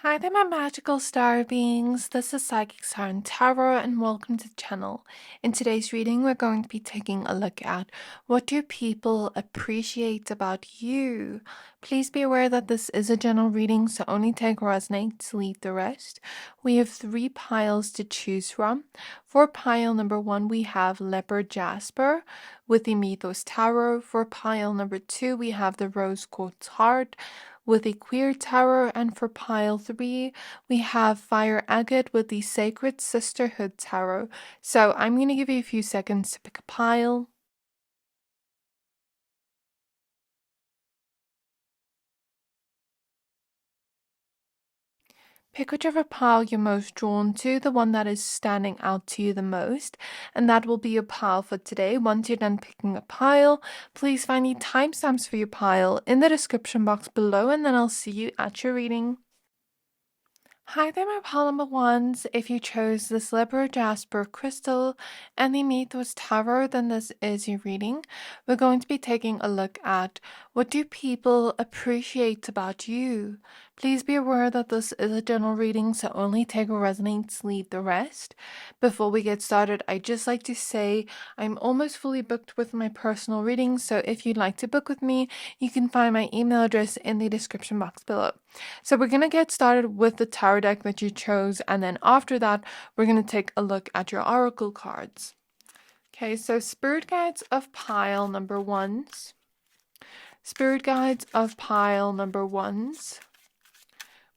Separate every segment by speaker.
Speaker 1: Hi there, my magical star beings. This is Psychic Star and Tarot, and welcome to the channel. In today's reading, we're going to be taking a look at what do people appreciate about you. Please be aware that this is a general reading, so only take what resonates, leave the rest. We have 3 piles to choose from. For pile number 1, we have Leopard Jasper with the Mythos Tarot. For pile number 2, we have the Rose Quartz Heart with the Queer Tarot, and for pile 3 we have Fire Agate with the Sacred Sisterhood Tarot. So I'm going to give you a few seconds to pick a pile. Pick whichever pile you're most drawn to, the one that is standing out to you the most, and that will be your pile for today. Once you're done picking a pile, please find the timestamps for your pile in the description box below, and then I'll see you at your reading. Hi there, my pile number ones. If you chose this Leopard Jasper crystal and the Mythos Tarot, then this is your reading. We're going to be taking a look at what do people appreciate about you. Please be aware that this is a general reading, so only take what resonates, leave the rest. Before we get started, I'd just like to say I'm almost fully booked with my personal readings, so if you'd like to book with me, you can find my email address in the description box below. So we're going to get started with the tarot deck that you chose, and then after that, we're going to take a look at your oracle cards. Okay, so Spirit Guides of pile number 1s. Spirit Guides of pile number 1s.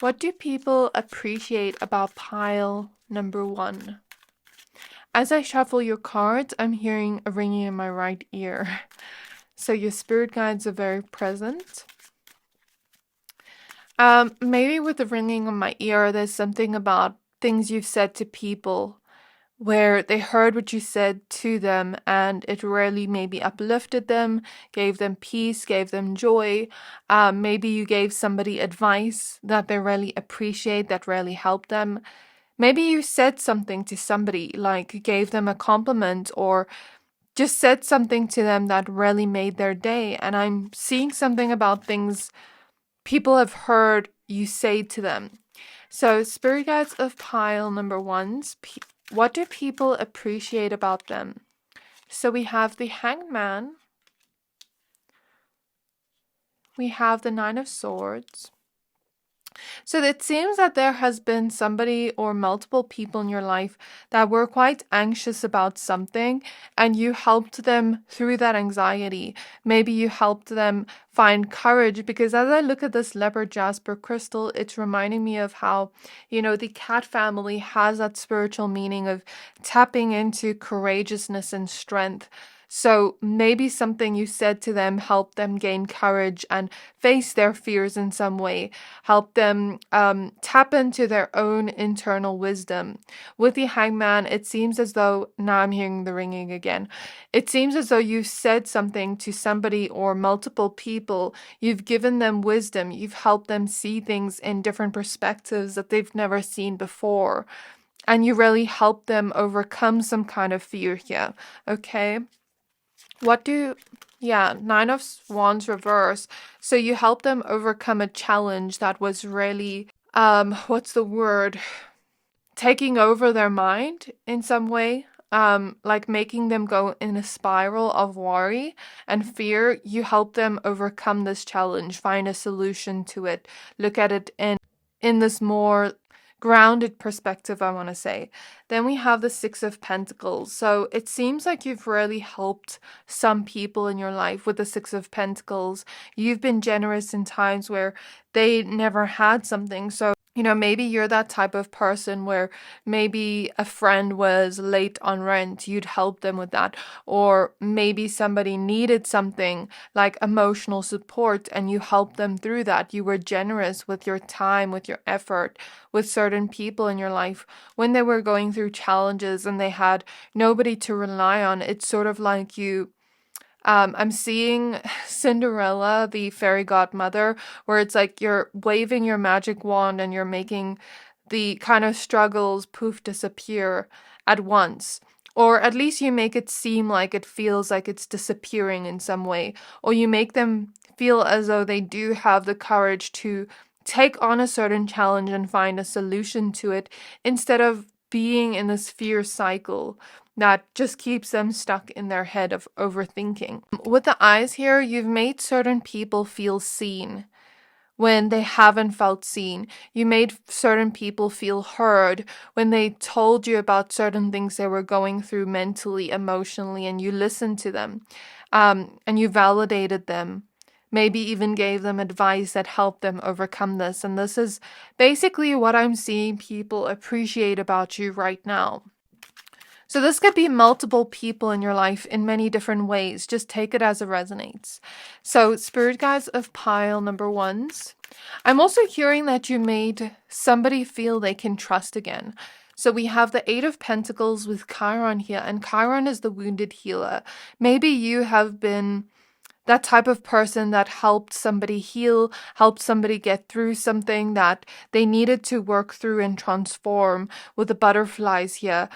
Speaker 1: What do people appreciate about pile number 1? As I shuffle your cards, I'm hearing a ringing in my right ear. So your spirit guides are very present. Maybe with the ringing in my ear, there's something about things you've said to people where they heard what you said to them and it really maybe uplifted them, gave them peace, gave them joy. Maybe you gave somebody advice that they really appreciate, that really helped them. Maybe you said something to somebody, like gave them a compliment or just said something to them that really made their day. And I'm seeing something about things people have heard you say to them. So Spirit Guides of pile number 1s, what do people appreciate about them? So we have the Hanged Man. We have the 9 of Swords. So it seems that there has been somebody or multiple people in your life that were quite anxious about something and you helped them through that anxiety. Maybe you helped them find courage, because as I look at this Leopard Jasper crystal, it's reminding me of how, the cat family has that spiritual meaning of tapping into courageousness and strength. So maybe something you said to them helped them gain courage and face their fears in some way, help them tap into their own internal wisdom. With the Hangman, it seems as though, now I'm hearing the ringing again, it seems as though you said something to somebody or multiple people, you've given them wisdom, you've helped them see things in different perspectives that they've never seen before, and you really helped them overcome some kind of fear here, okay? Yeah, 9 of Wands reverse. So you help them overcome a challenge that was really, what's the word? Taking over their mind in some way. Like making them go in a spiral of worry and fear. You help them overcome this challenge, find a solution to it, look at it in this more grounded perspective, I want to say. Then we have the 6 of Pentacles. So it seems like you've really helped some people in your life with the 6 of Pentacles. You've been generous in times where they never had something. So maybe you're that type of person where maybe a friend was late on rent, you'd help them with that. Or maybe somebody needed something like emotional support and you helped them through that. You were generous with your time, with your effort, with certain people in your life when they were going through challenges and they had nobody to rely on. It's sort of like I'm seeing Cinderella, the fairy godmother, where it's like you're waving your magic wand and you're making the kind of struggles poof disappear at once. Or at least you make it seem like it feels like it's disappearing in some way. Or you make them feel as though they do have the courage to take on a certain challenge and find a solution to it instead of being in this fear cycle that just keeps them stuck in their head of overthinking. With the eyes here, you've made certain people feel seen when they haven't felt seen. You made certain people feel heard when they told you about certain things they were going through mentally, emotionally, and you listened to them, and you validated them. Maybe even gave them advice that helped them overcome this. And this is basically what I'm seeing people appreciate about you right now. So this could be multiple people in your life in many different ways. Just take it as it resonates. So spirit guides of pile number ones. I'm also hearing that you made somebody feel they can trust again. So we have the Eight of Pentacles with Chiron here, and Chiron is the wounded healer. Maybe you have been that type of person that helped somebody heal, helped somebody get through something that they needed to work through and transform, with the butterflies here.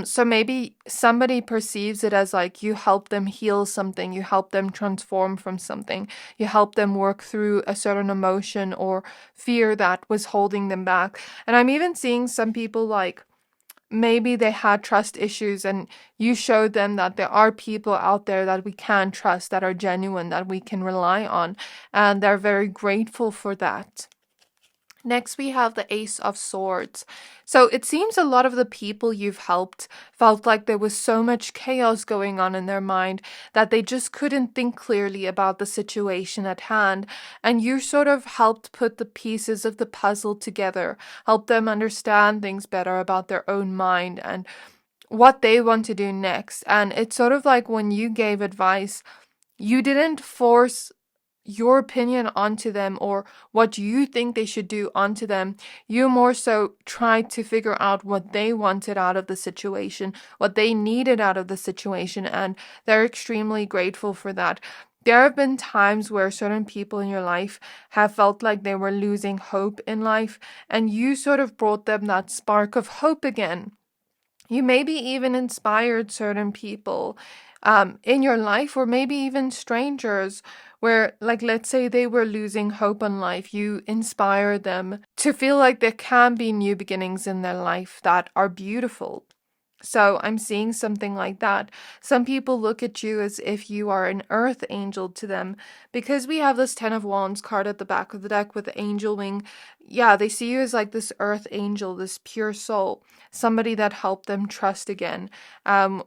Speaker 1: So maybe somebody perceives it as like you help them heal something, you help them transform from something, you help them work through a certain emotion or fear that was holding them back. And I'm even seeing some people like, maybe they had trust issues and you showed them that there are people out there that we can trust, that are genuine, that we can rely on, and they're very grateful for that. Next, we have the Ace of Swords. So it seems a lot of the people you've helped felt like there was so much chaos going on in their mind that they just couldn't think clearly about the situation at hand. And you sort of helped put the pieces of the puzzle together, help them understand things better about their own mind and what they want to do next. And it's sort of like when you gave advice, you didn't force your opinion onto them or what you think they should do onto them. You more so tried to figure out what they wanted out of the situation, what they needed out of the situation, and they're extremely grateful for that. There have been times where certain people in your life have felt like they were losing hope in life, and you sort of brought them that spark of hope again. You maybe even inspired certain people in your life, or maybe even strangers, where, like, let's say they were losing hope in life. You inspired them to feel like there can be new beginnings in their life that are beautiful. So I'm seeing something like that. Some people look at you as if you are an earth angel to them, because we have this 10 of Wands card at the back of the deck with the angel wing. Yeah, they see you as like this earth angel, this pure soul, somebody that helped them trust again.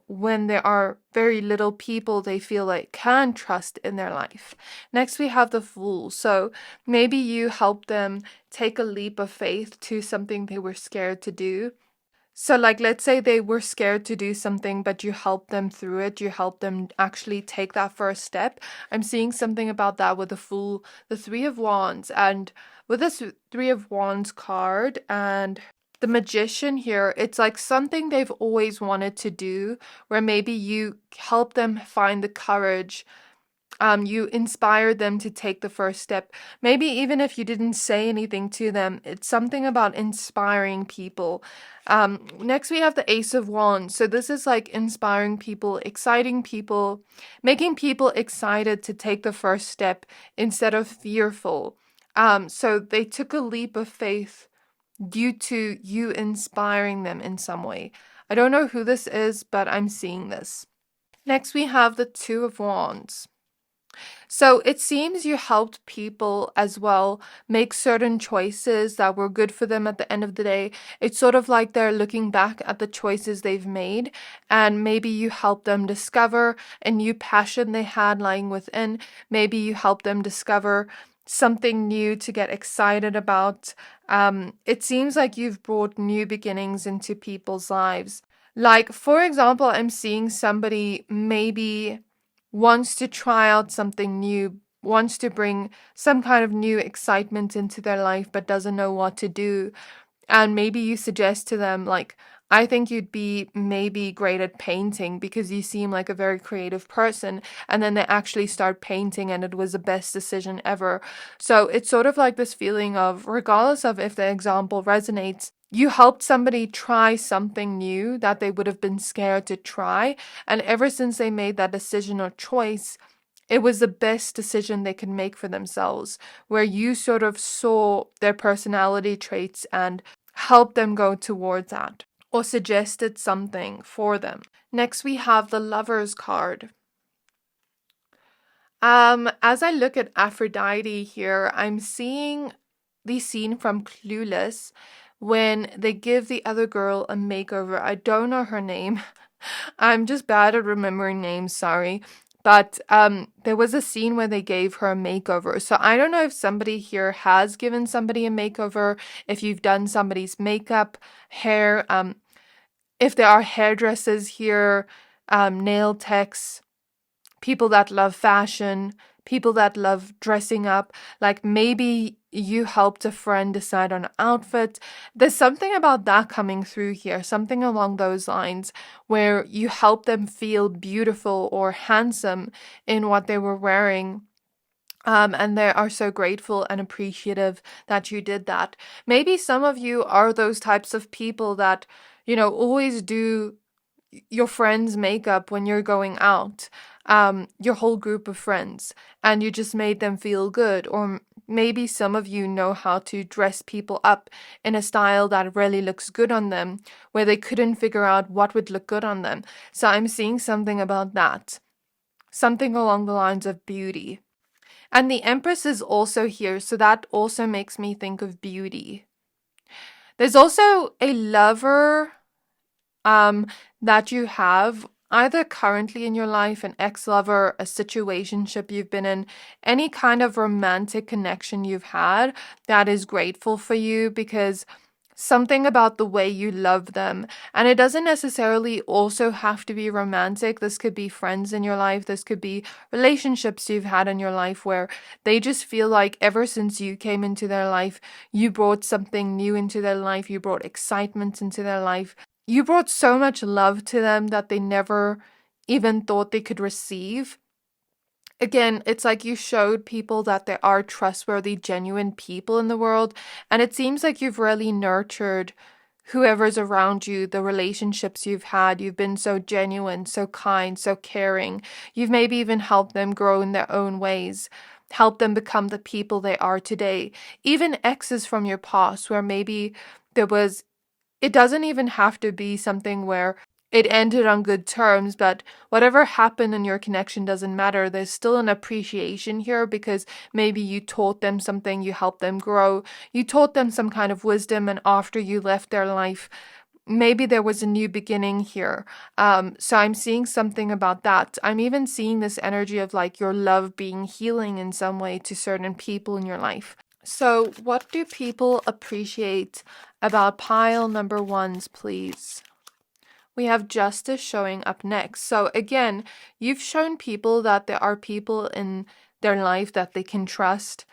Speaker 1: When there are very little people they feel like can trust in their life. Next, we have the Fool. So maybe you helped them take a leap of faith to something they were scared to do. So, like, let's say they were scared to do something, but you helped them through it. You helped them actually take that first step. I'm seeing something about that with the Fool, the Three of Wands, and with this Three of Wands card and the Magician here, it's like something they've always wanted to do, where maybe you help them find the courage. You inspired them to take the first step. Maybe even if you didn't say anything to them, it's something about inspiring people. Next, we have the Ace of Wands. So this is like inspiring people, exciting people, making people excited to take the first step instead of fearful. So they took a leap of faith due to you inspiring them in some way. I don't know who this is, but I'm seeing this. Next, we have the Two of Wands. So it seems you helped people as well make certain choices that were good for them at the end of the day. It's sort of like they're looking back at the choices they've made, and maybe you helped them discover a new passion they had lying within. Maybe you helped them discover something new to get excited about. It seems like you've brought new beginnings into people's lives. Like, for example, I'm seeing somebody maybe wants to try out something new, wants to bring some kind of new excitement into their life, but doesn't know what to do. And maybe you suggest to them, like, I think you'd be maybe great at painting because you seem like a very creative person. And then they actually start painting and it was the best decision ever. So it's sort of like this feeling of, regardless of if the example resonates, you helped somebody try something new that they would have been scared to try. And ever since they made that decision or choice, it was the best decision they could make for themselves, where you sort of saw their personality traits and helped them go towards that, or suggested something for them. Next, we have the Lover's card. As I look at Aphrodite here, I'm seeing the scene from Clueless when they give the other girl a makeover. I don't know her name. I'm just bad at remembering names, sorry. But there was a scene where they gave her a makeover. So I don't know if somebody here has given somebody a makeover, if you've done somebody's makeup, hair, if there are hairdressers here, nail techs, people that love fashion, people that love dressing up. Like maybe you helped a friend decide on an outfit. There's something about that coming through here, something along those lines where you help them feel beautiful or handsome in what they were wearing. And they are so grateful and appreciative that you did that. Maybe some of you are those types of people that, always do your friends' makeup when you're going out, your whole group of friends, and you just made them feel good. Or maybe some of you know how to dress people up in a style that really looks good on them, where they couldn't figure out what would look good on them. So I'm seeing something about that, something along the lines of beauty. And the Empress is also here, so that also makes me think of beauty. There's also a lover that you have either currently in your life, an ex-lover, a situationship you've been in, any kind of romantic connection you've had that is grateful for you, because something about the way you love them. And it doesn't necessarily also have to be romantic. This could be friends in your life. This could be relationships you've had in your life where they just feel like ever since you came into their life, you brought something new into their life. You brought excitement into their life. You brought so much love to them that they never even thought they could receive. Again, it's like you showed people that there are trustworthy, genuine people in the world. And it seems like you've really nurtured whoever's around you, the relationships you've had. You've been so genuine, so kind, so caring. You've maybe even helped them grow in their own ways, helped them become the people they are today. Even exes from your past where maybe it doesn't even have to be something where it ended on good terms, but whatever happened in your connection doesn't matter. There's still an appreciation here because maybe you taught them something, you helped them grow, you taught them some kind of wisdom, and after you left their life, maybe there was a new beginning here. So I'm seeing something about that. I'm even seeing this energy of like your love being healing in some way to certain people in your life. So what do people appreciate about pile number ones, please? We have justice showing up next. So again, you've shown people that there are people in their life that they can trust.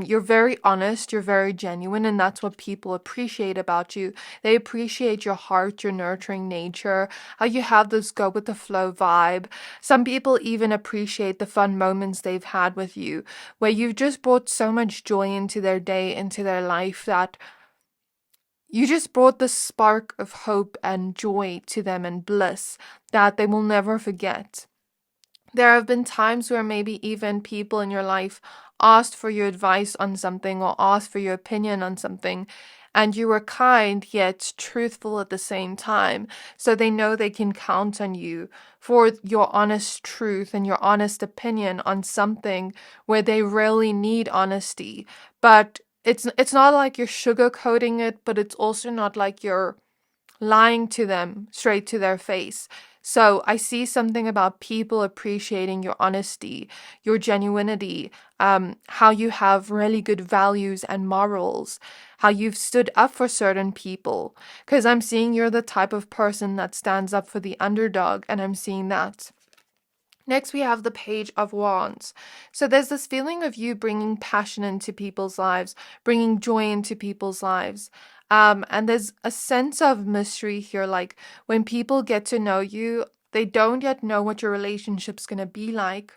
Speaker 1: You're very honest, you're very genuine, and that's what people appreciate about you. They appreciate your heart, your nurturing nature, how you have this go with the flow vibe. Some people even appreciate the fun moments they've had with you, where you've just brought so much joy into their day, into their life, that you just brought the spark of hope and joy to them and bliss that they will never forget. There have been times where maybe even people in your life asked for your advice on something or asked for your opinion on something, and you were kind yet truthful at the same time, so they know they can count on you for your honest truth and your honest opinion on something where they really need honesty. But it's not like you're sugarcoating it, but it's also not like you're lying to them straight to their face. So I see something about people appreciating your honesty, your genuinity, how you have really good values and morals, how you've stood up for certain people. Because I'm seeing you're the type of person that stands up for the underdog, and I'm seeing that. Next, we have the Page of Wands. So there's this feeling of you bringing passion into people's lives, bringing joy into people's lives. And there's a sense of mystery here, like when people get to know you, they don't yet know what your relationship's going to be like.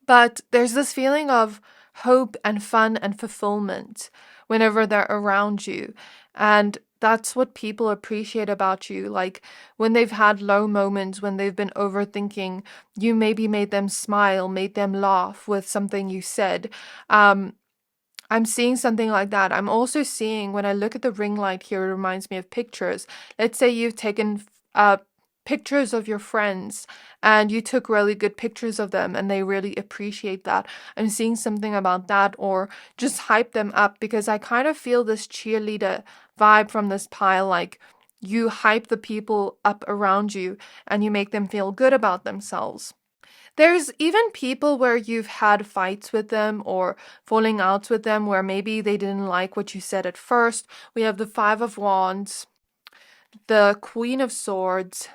Speaker 1: But there's this feeling of hope and fun and fulfillment whenever they're around you. And that's what people appreciate about you. Like when they've had low moments, when they've been overthinking, you maybe made them smile, made them laugh with something you said. Um, I'm seeing something like that. I'm also seeing, when I look at the ring light here, it reminds me of pictures. Let's say you've taken pictures of your friends and you took really good pictures of them and they really appreciate that. I'm seeing something about that, or just hype them up, because I kind of feel this cheerleader vibe from this pile. Like you hype the people up around you and you make them feel good about themselves. There's even people where you've had fights with them or falling outs with them where maybe they didn't like what you said at first. We have the Five of Wands, the Queen of Swords,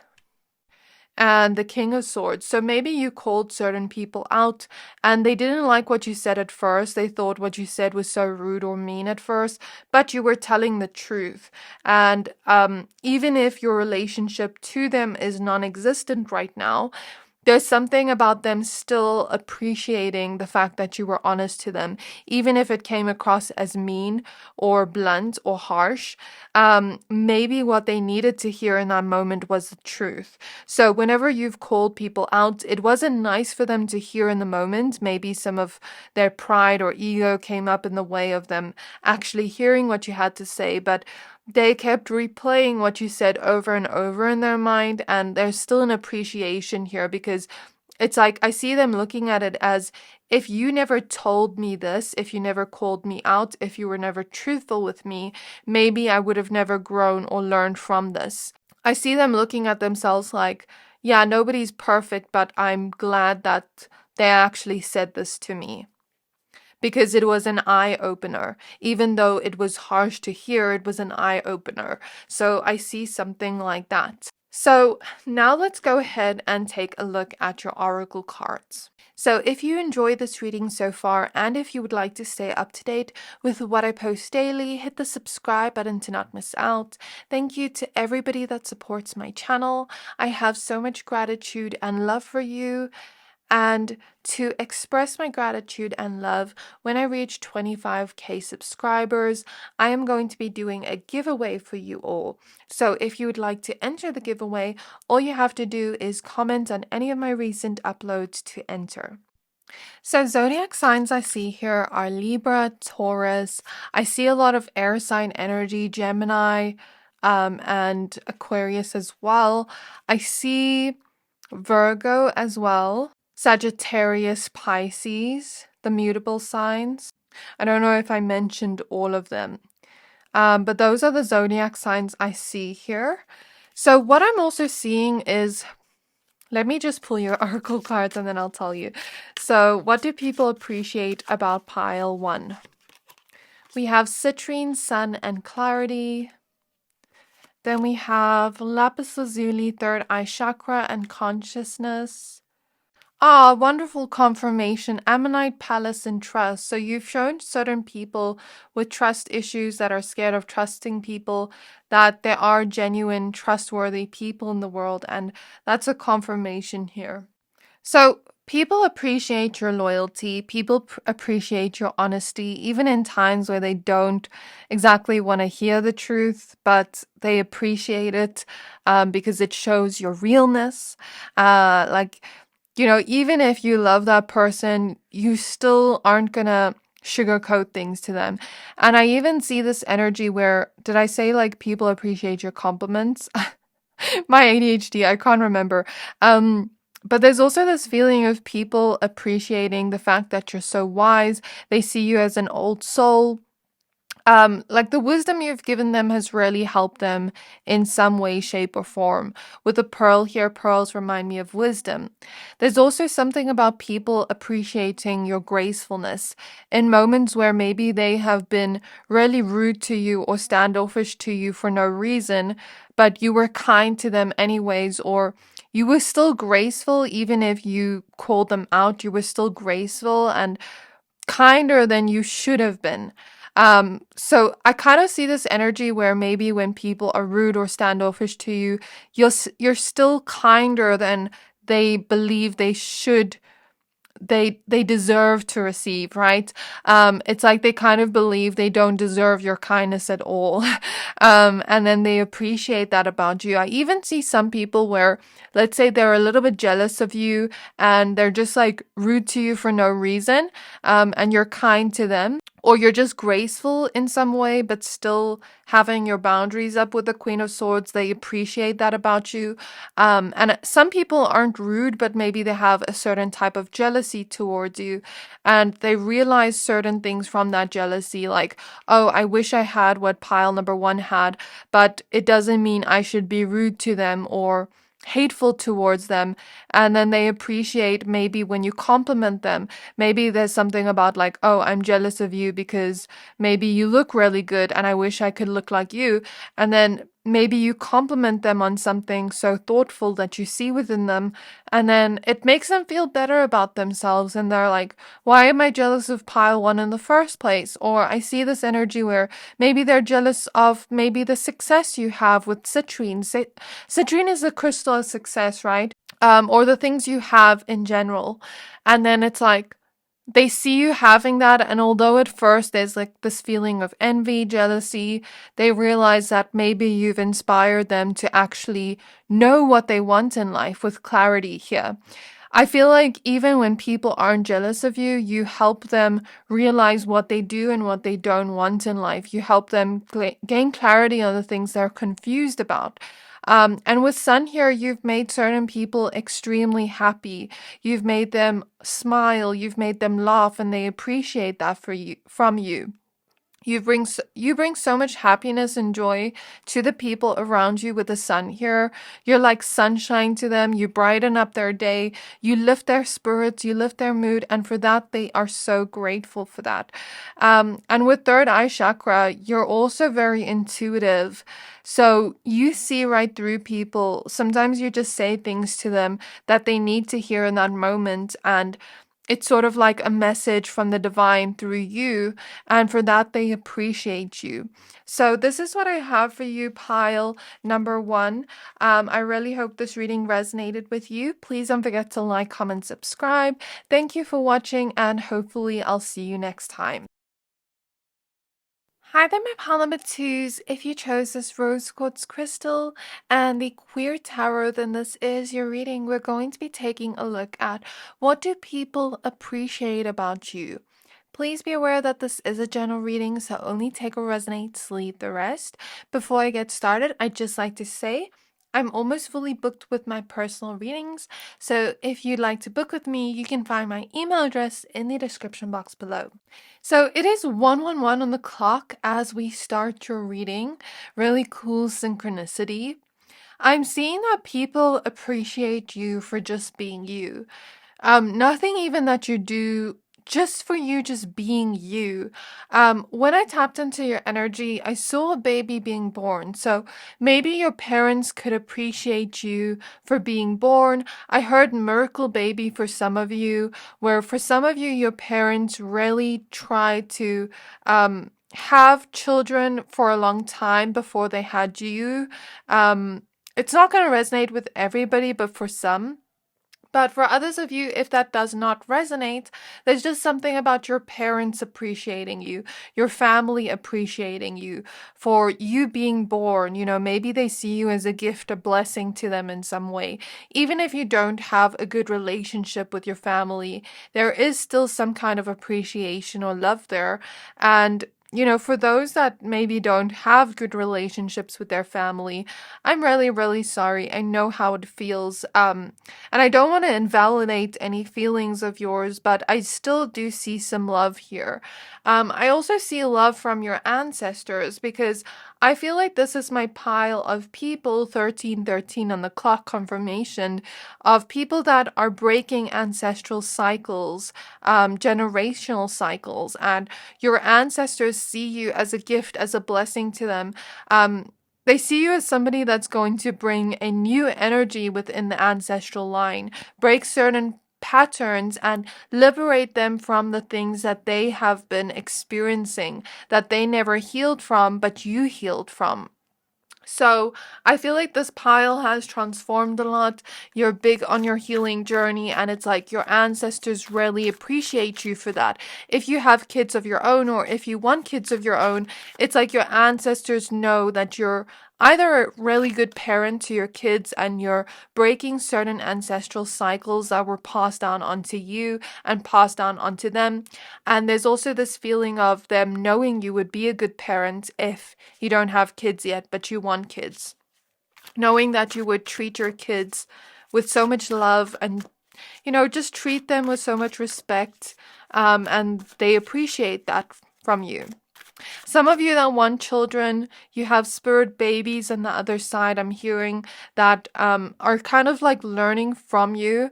Speaker 1: and the King of Swords. So maybe you called certain people out and they didn't like what you said at first. They thought what you said was so rude or mean at first, but you were telling the truth. And even if your relationship to them is non-existent right now, there's something about them still appreciating the fact that you were honest to them, even if it came across as mean or blunt or harsh. Maybe what they needed to hear in that moment was the truth. So whenever you've called people out, it wasn't nice for them to hear in the moment. Maybe some of their pride or ego came up in the way of them actually hearing what you had to say, but they kept replaying what you said over and over in their mind, and there's still an appreciation here, because it's like I see them looking at it as, if you never told me this, if you never called me out, if you were never truthful with me, maybe I would have never grown or learned from this. I see them looking at themselves like, yeah, nobody's perfect, but I'm glad that they actually said this to me, because it was an eye-opener. Even though it was harsh to hear, it was an eye-opener. So I see something like that. So now let's go ahead and take a look at your oracle cards. So if you enjoyed this reading so far, and if you would like to stay up to date with what I post daily, hit the subscribe button to not miss out. Thank you to everybody that supports my channel. I have so much gratitude and love for you. And to express my gratitude and love, when I reach 25k subscribers, I am going to be doing a giveaway for you all. So if you would like to enter the giveaway, all you have to do is comment on any of my recent uploads to enter. So zodiac signs I see here are Libra, Taurus. I see a lot of air sign energy, Gemini, and Aquarius as well. I see Virgo as well. Sagittarius, Pisces, the mutable signs. I don't know if I mentioned all of them, but those are the zodiac signs I see here. So what I'm also seeing is, let me just pull your oracle cards and then I'll tell you. So what do people appreciate about pile 1? We have citrine, sun, and clarity. Then we have lapis lazuli, third eye chakra, and consciousness. Ah, wonderful confirmation. Ammonite, palace, and trust. So you've shown certain people with trust issues that are scared of trusting people that there are genuine, trustworthy people in the world, and that's a confirmation here. So people appreciate your loyalty. People appreciate your honesty, even in times where they don't exactly want to hear the truth, but they appreciate it because it shows your realness. Even if you love that person, you still aren't gonna sugarcoat things to them. And I even see this energy where, did I say like people appreciate your compliments? My ADHD, I can't remember. But there's also this feeling of people appreciating the fact that you're so wise. They see you as an old soul. Like the wisdom you've given them has really helped them in some way, shape, or form. With the pearl here, pearls remind me of wisdom. There's also something about people appreciating your gracefulness in moments where maybe they have been really rude to you or standoffish to you for no reason, but you were kind to them anyways, or you were still graceful even if you called them out. You were still graceful and kinder than you should have been. So I kind of see this energy where maybe when people are rude or standoffish to you, you're still kinder than they believe they should they deserve to receive, right? It's like they kind of believe they don't deserve your kindness at all. And then they appreciate that about you. I even see some people where, let's say they're a little bit jealous of you and they're just like rude to you for no reason, and you're kind to them, or you're just graceful in some way, but still having your boundaries up with the Queen of Swords. They appreciate that about you. And some people aren't rude, but maybe they have a certain type of jealousy towards you, and they realize certain things from that jealousy, like, oh, I wish I had what pile number one had, but it doesn't mean I should be rude to them or hateful towards them. And then they appreciate maybe when you compliment them. Maybe there's something about like, oh, I'm jealous of you because maybe you look really good and I wish I could look like you. And then maybe you compliment them on something so thoughtful that you see within them, and then it makes them feel better about themselves, and they're like, why am I jealous of pile one in the first place? Or I see this energy where maybe they're jealous of maybe the success you have with citrine. Citrine is the crystal of success, right? Or the things you have in general. And then it's like, they see you having that, and although at first there's like this feeling of envy, jealousy, they realize that maybe you've inspired them to actually know what they want in life with clarity here. I feel like even when people aren't jealous of you, you help them realize what they do and what they don't want in life. You help them gain clarity on the things they're confused about. And with Sun here, you've made certain people extremely happy. You've made them smile, you've made them laugh, and they appreciate that from you. You bring so much happiness and joy to the people around you with the sun here. You're like sunshine to them. You brighten up their day. You lift their spirits. You lift their mood. And for that, they are so grateful for that. And with third eye chakra, you're also very intuitive. So you see right through people. Sometimes you just say things to them that they need to hear in that moment. And it's sort of like a message from the divine through you, and for that they appreciate you. So this is what I have for you, pile number one. I really hope this reading resonated with you. Please don't forget to like, comment, subscribe. Thank you for watching, and hopefully I'll see you next time. Hi there, my pile number twos. If you chose this rose quartz crystal and the queer tarot, then this is your reading. We're going to be taking a look at what do people appreciate about you. Please be aware that this is a general reading, so only take what resonates, leave the rest. Before I get started, I'd just like to say I'm almost fully booked with my personal readings, so if you'd like to book with me, you can find my email address in the description box below. So it is 1:11 on the clock as we start your reading. Really cool synchronicity. I'm seeing that people appreciate you for just being you. Nothing even that you do, just for you just being you. When I tapped into your energy, I saw a baby being born. So maybe your parents could appreciate you for being born. I heard miracle baby for some of you, where for some of you, your parents really tried to have children for a long time before they had you. It's not going to resonate with everybody, but for some. But for others of you, if that does not resonate, there's just something about your parents appreciating you, your family appreciating you, for you being born. You know, maybe they see you as a gift, a blessing to them in some way. Even if you don't have a good relationship with your family, there is still some kind of appreciation or love there. And you know, for those that maybe don't have good relationships with their family, I'm really, really sorry. I know how it feels. And I don't want to invalidate any feelings of yours, but I still do see some love here. I also see love from your ancestors, because I feel like this is my pile of people, 1313 on the clock confirmation, of people that are breaking ancestral cycles, generational cycles, and your ancestors see you as a gift, as a blessing to them. They see you as somebody that's going to bring a new energy within the ancestral line, break certain patterns, and liberate them from the things that they have been experiencing, that they never healed from, but you healed from. So I feel like this pile has transformed a lot. You're big on your healing journey, and it's like your ancestors really appreciate you for that. If you have kids of your own, or if you want kids of your own, it's like your ancestors know that you're either a really good parent to your kids and you're breaking certain ancestral cycles that were passed down onto you and passed down onto them. And there's also this feeling of them knowing you would be a good parent if you don't have kids yet, but you want kids. Knowing that you would treat your kids with so much love and, just treat them with so much respect. And they appreciate that from you. Some of you that want children, you have spirit babies on the other side. I'm hearing that are kind of like learning from you.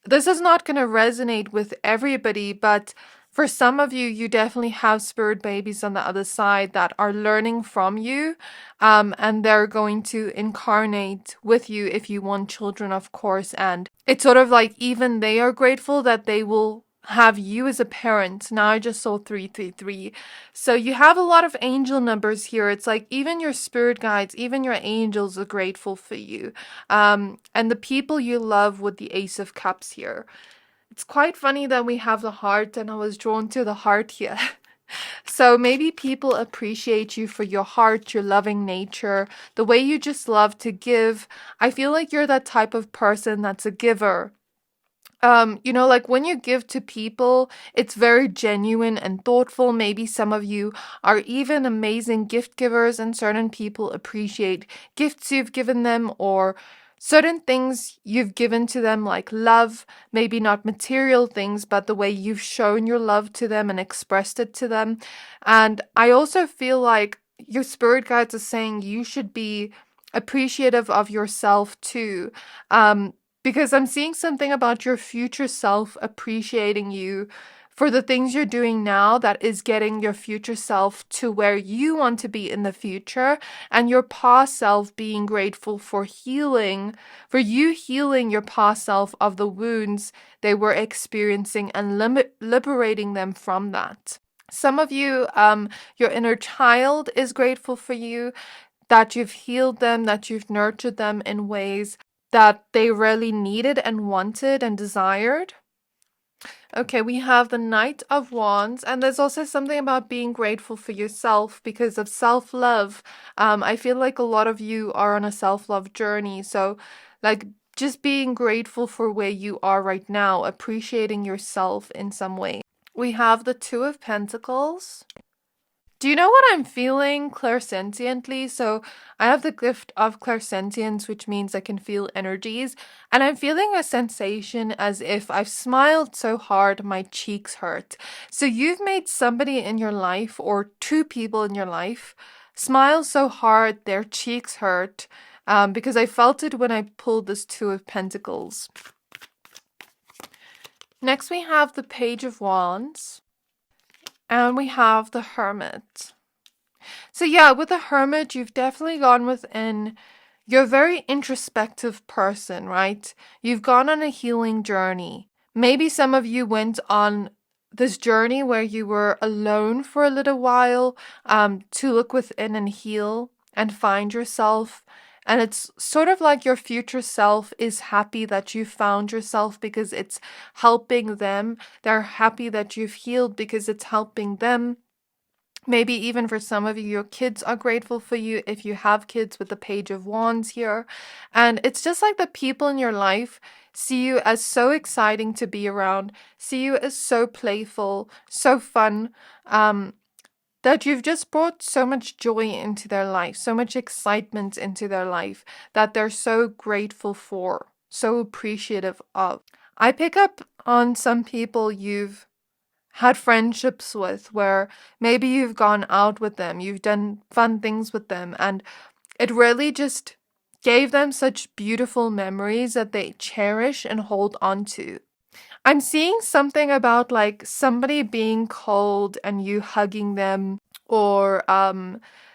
Speaker 1: This is not going to resonate with everybody, but for some of you, you definitely have spirit babies on the other side that are learning from you, and they're going to incarnate with you if you want children, of course. And it's sort of like even they are grateful that they will have you as a parent. Now I just saw 333. So you have a lot of angel numbers here. It's like even your spirit guides, even your angels are grateful for you. And the people you love with the Ace of Cups here. It's quite funny that we have the heart, and I was drawn to the heart here. So maybe people appreciate you for your heart, your loving nature, the way you just love to give. I feel like you're that type of person that's a giver. Like when you give to people, it's very genuine and thoughtful. Maybe some of you are even amazing gift givers, and certain people appreciate gifts you've given them or certain things you've given to them, like love, maybe not material things, but the way you've shown your love to them and expressed it to them. And I also feel like your spirit guides are saying you should be appreciative of yourself too. Because I'm seeing something about your future self appreciating you for the things you're doing now that is getting your future self to where you want to be in the future, and your past self being grateful for you healing your past self of the wounds they were experiencing and liberating them from that. Some of you, your inner child is grateful for you, that you've healed them, that you've nurtured them in ways that they really needed and wanted and desired. Okay, we have the Knight of Wands, and there's also something about being grateful for yourself because of self-love. I feel like a lot of you are on a self-love journey, so like just being grateful for where you are right now, appreciating yourself in some way. We have the Two of Pentacles. Do you know what I'm feeling clairsentiently? So I have the gift of clairsentience, which means I can feel energies. And I'm feeling a sensation as if I've smiled so hard my cheeks hurt. So you've made somebody in your life, or two people in your life, smile so hard their cheeks hurt. Because I felt it when I pulled this Two of Pentacles. Next we have the Page of Wands. And we have the Hermit. So yeah, with the Hermit, you've definitely gone within. You're a very introspective person, right? You've gone on a healing journey. Maybe some of you went on this journey where you were alone for a little while, to look within and heal and find yourself. And it's sort of like your future self is happy that you found yourself because it's helping them. They're happy that you've healed because it's helping them. Maybe even for some of you, your kids are grateful for you if you have kids with the Page of Wands here. And it's just like the people in your life see you as so exciting to be around, see you as so playful, so fun, that you've just brought so much joy into their life, so much excitement into their life that they're so grateful for, so appreciative of. I pick up on some people you've had friendships with where maybe you've gone out with them, you've done fun things with them, and it really just gave them such beautiful memories that they cherish and hold on to. I'm seeing something about like somebody being cold and you hugging them, or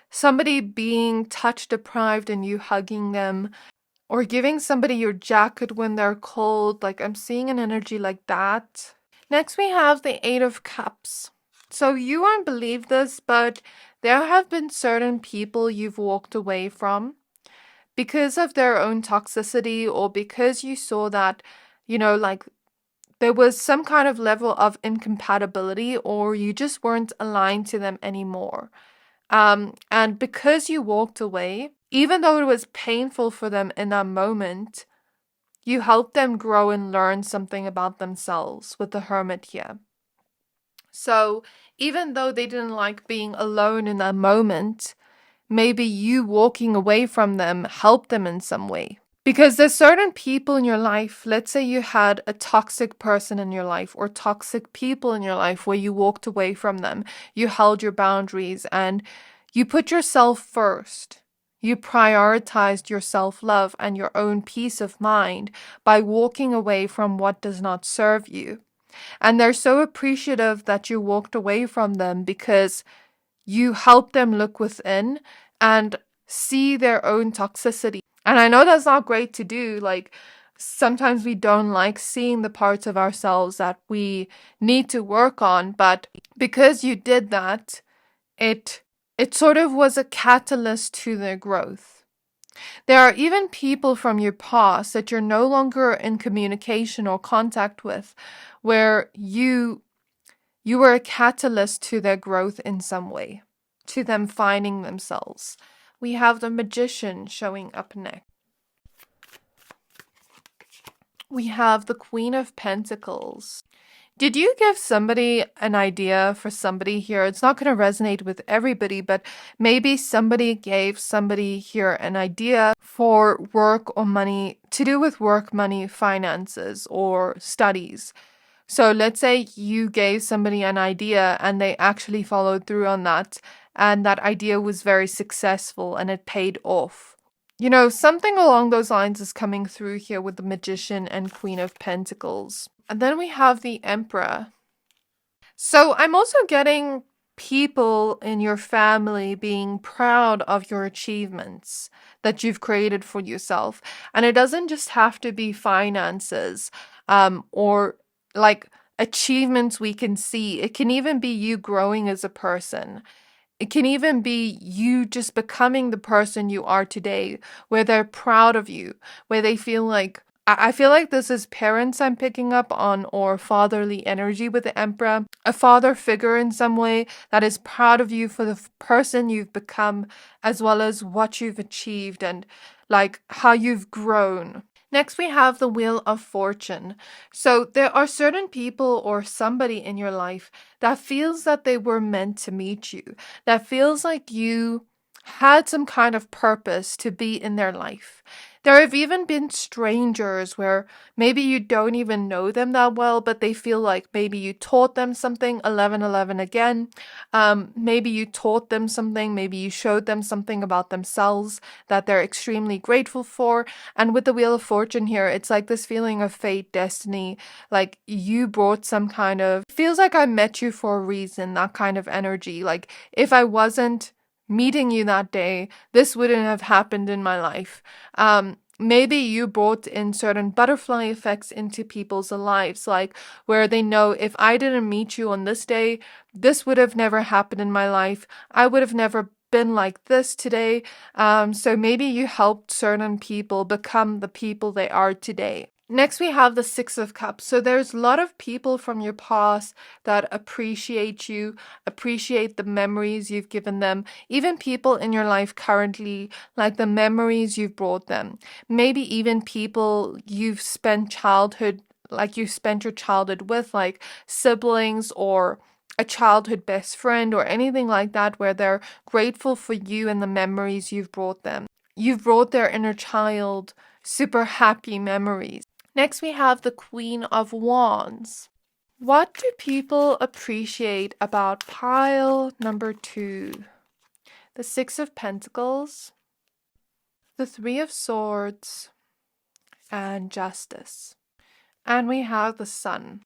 Speaker 1: somebody being touch deprived and you hugging them, or giving somebody your jacket when they're cold. Like I'm seeing an energy like that. Next we have the Eight of Cups. So you won't believe this, but there have been certain people you've walked away from because of their own toxicity, or because you saw that, like there was some kind of level of incompatibility, or you just weren't aligned to them anymore. And because you walked away, even though it was painful for them in that moment, you helped them grow and learn something about themselves with the Hermit here. So even though they didn't like being alone in that moment, maybe you walking away from them helped them in some way. Because there's certain people in your life, let's say you had a toxic person in your life or toxic people in your life where you walked away from them, you held your boundaries and you put yourself first. You prioritized your self-love and your own peace of mind by walking away from what does not serve you. And they're so appreciative that you walked away from them because you helped them look within and see their own toxicity. And I know that's not great to do. Like, sometimes we don't like seeing the parts of ourselves that we need to work on, but because you did that, it sort of was a catalyst to their growth. There are even people from your past that you're no longer in communication or contact with, where you were a catalyst to their growth in some way, to them finding themselves. We have the Magician showing up next. We have the Queen of Pentacles. Did you give somebody an idea for somebody here? It's not going to resonate with everybody, but maybe somebody gave somebody here an idea for work or money, to do with work, money, finances, or studies. So let's say you gave somebody an idea and they actually followed through on that, and that idea was very successful and it paid off. Something along those lines is coming through here with the Magician and Queen of Pentacles. And then we have the Emperor. So I'm also getting people in your family being proud of your achievements that you've created for yourself. And it doesn't just have to be finances, or like achievements we can see. It can even be you growing as a person. It can even be you just becoming the person you are today, where they're proud of you, where they feel like, I feel like this is parents I'm picking up on, or fatherly energy with the Emperor, a father figure in some way that is proud of you for the person you've become, as well as what you've achieved and like how you've grown. Next, we have the Wheel of Fortune. So there are certain people or somebody in your life that feels that they were meant to meet you, that feels like you had some kind of purpose to be in their life. There have even been strangers where maybe you don't even know them that well, but they feel like maybe you taught them something, 1111 again. Maybe you taught them something, maybe you showed them something about themselves that they're extremely grateful for. And with the Wheel of Fortune here, it's like this feeling of fate, destiny, like you brought some kind of, feels like I met you for a reason, that kind of energy. Like if I wasn't meeting you that day, this wouldn't have happened in my life. Maybe you brought in certain butterfly effects into people's lives, like where they know, if I didn't meet you on this day, this would have never happened in my life. I would have never been like this today. So maybe you helped certain people become the people they are today. Next, we have the Six of Cups. So there's a lot of people from your past that appreciate you, appreciate the memories you've given them. Even people in your life currently, like the memories you've brought them. Maybe even people you've spent your childhood with, like siblings or a childhood best friend or anything like that, where they're grateful for you and the memories you've brought them. You've brought their inner child super happy memories. Next, we have the Queen of Wands. What do people appreciate about pile number 2? The Six of Pentacles, the Three of Swords, and Justice. And we have the Sun.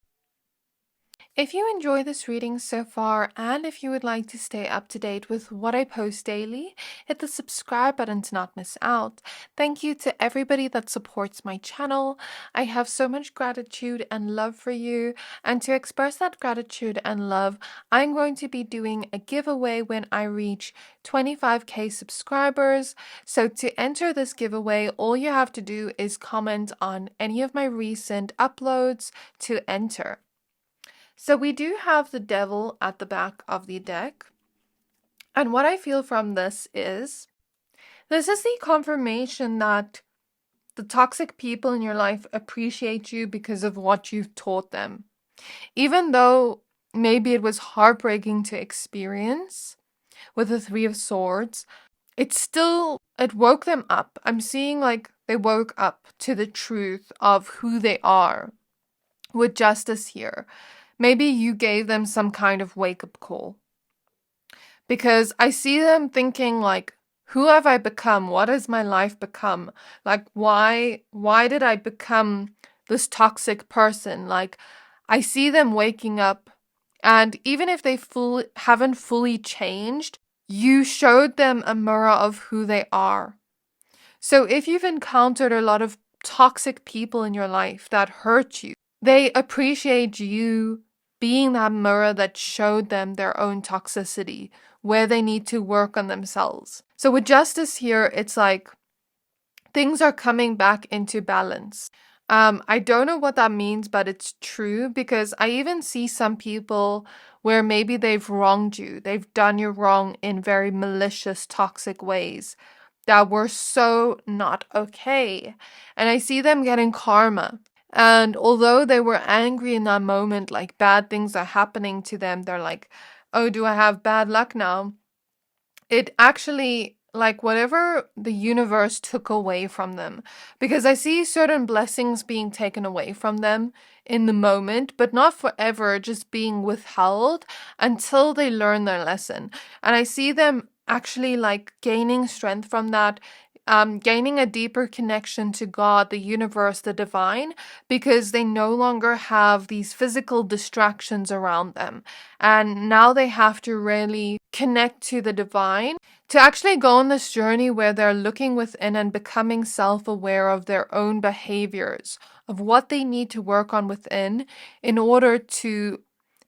Speaker 1: If you enjoy this reading so far, and if you would like to stay up to date with what I post daily, hit the subscribe button to not miss out. Thank you to everybody that supports my channel. I have so much gratitude and love for you, and to express that gratitude and love, I'm going to be doing a giveaway when I reach 25k subscribers. So to enter this giveaway, all you have to do is comment on any of my recent uploads to enter. So we do have the devil at the back of the deck. And what I feel from this is the confirmation that the toxic people in your life appreciate you because of what you've taught them. Even though maybe it was heartbreaking to experience with the Three of Swords, it woke them up. I'm seeing like they woke up to the truth of who they are with Justice here. Maybe you gave them some kind of wake-up call. Because I see them thinking like, who have I become? What has my life become? Like, why did I become this toxic person? Like, I see them waking up, and even if they haven't fully changed, you showed them a mirror of who they are. So if you've encountered a lot of toxic people in your life that hurt you, they appreciate you being that mirror that showed them their own toxicity, where they need to work on themselves. So with Justice here, it's like things are coming back into balance. I don't know what that means, but it's true, because I even see some people where maybe they've wronged you. They've done you wrong in very malicious, toxic ways that were so not okay. And I see them getting karma. And although they were angry in that moment, like bad things are happening to them, they're like, oh, do I have bad luck now? It actually, like whatever the universe took away from them, because I see certain blessings being taken away from them in the moment, but not forever, just being withheld until they learn their lesson. And I see them actually like gaining strength from that, gaining a deeper connection to God, the universe, the divine, because they no longer have these physical distractions around them. And now they have to really connect to the divine to actually go on this journey where they're looking within and becoming self-aware of their own behaviors, of what they need to work on within in order to